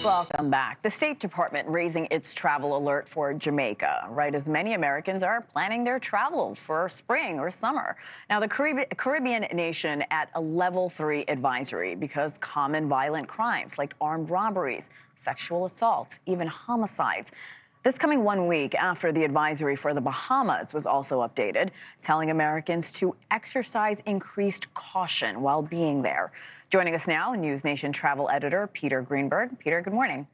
Welcome back. The State Department raising its travel alert for Jamaica, right as many Americans are planning their travel for spring or summer. Now, the Caribbean nation at a level 3 advisory because common violent crimes like armed robberies, sexual assaults, even homicides. This coming 1 week after the advisory for the Bahamas was also updated, telling Americans to exercise increased caution while being there. Joining us now, NewsNation travel editor Peter Greenberg. Peter, good morning.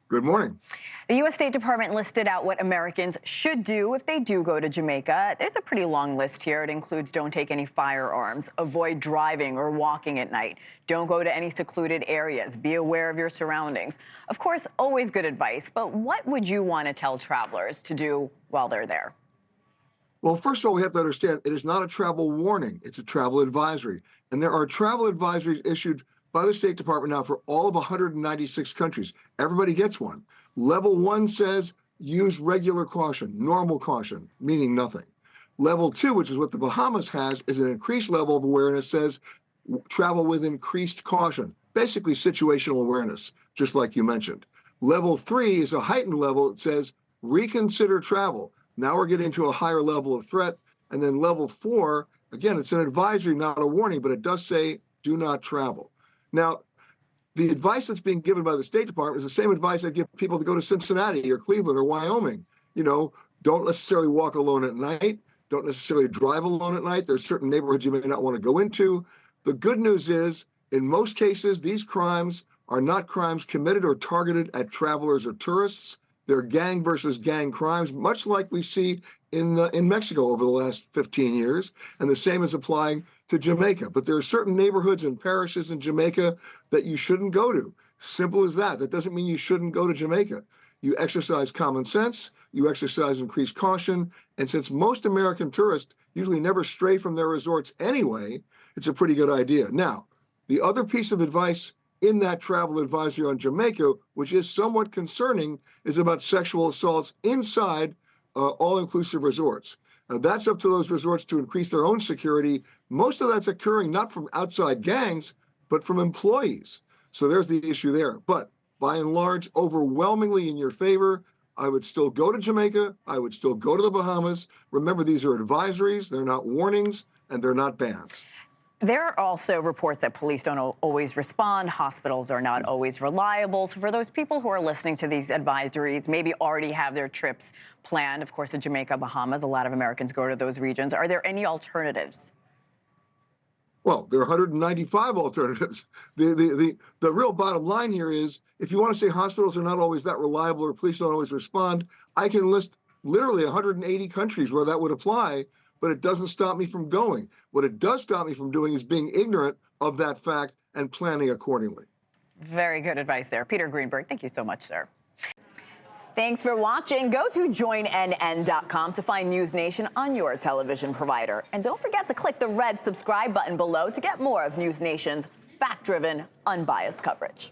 Good morning. The U.S. State Department listed out what Americans should do if they do go to Jamaica. There's a pretty long list here. It includes don't take any firearms, avoid driving or walking at night, don't go to any secluded areas, be aware of your surroundings. Of course, always good advice, but what would you want to tell travelers to do while they're there? Well, first of all, we have to understand it is not a travel warning. It's a travel advisory. And there are travel advisories issued by the State Department now for all of 196 countries. Everybody gets one. Level 1 says use regular caution, normal caution, meaning nothing. Level 2, which is what the Bahamas has, is an increased level of awareness, says travel with increased caution, basically situational awareness, just like you mentioned. Level 3 is a heightened level. It says reconsider travel. Now we're getting to a higher level of threat. And then level 4, again, it's an advisory, not a warning, but it does say do not travel. Now, the advice that's being given by the State Department is the same advice I give people to go to Cincinnati or Cleveland or Wyoming. You know, don't necessarily walk alone at night. Don't necessarily drive alone at night. There's certain neighborhoods you may not want to go into. The good news is, in most cases, these crimes are not crimes committed or targeted at travelers or tourists. They're gang versus gang crimes, much like we see in Mexico over the last 15 years. And the same is applying to Jamaica. But there are certain neighborhoods and parishes in Jamaica that you shouldn't go to. Simple as that. That doesn't mean you shouldn't go to Jamaica. You exercise common sense, you exercise increased caution. And since most American tourists usually never stray from their resorts anyway, it's a pretty good idea. Now, the other piece of advice in that travel advisory on Jamaica, which is somewhat concerning, is about sexual assaults inside all-inclusive resorts. That's up to those resorts to increase their own security. Most of that's occurring not from outside gangs, but from employees. So there's the issue there. But by and large, overwhelmingly in your favor, I would still go to Jamaica. I would still go to the Bahamas. Remember, these are advisories. They're not warnings, and they're not bans. There are also reports that police don't always respond. Hospitals are not always reliable. So for those people who are listening to these advisories, maybe already have their trips planned, of course, to Jamaica, Bahamas, a lot of Americans go to those regions. Are there any alternatives? Well, there are 195 alternatives. The real bottom line here is, if you want to say hospitals are not always that reliable or police don't always respond, I can list literally 180 countries where that would apply. But it doesn't stop me from going. What it does stop me from doing is being ignorant of that fact and planning accordingly. Very good advice there. Peter Greenberg, thank you so much, sir. Thanks for watching. Go to joinnn.com to find NewsNation on your television provider. And don't forget to click the red subscribe button below to get more of NewsNation's fact-driven, unbiased coverage.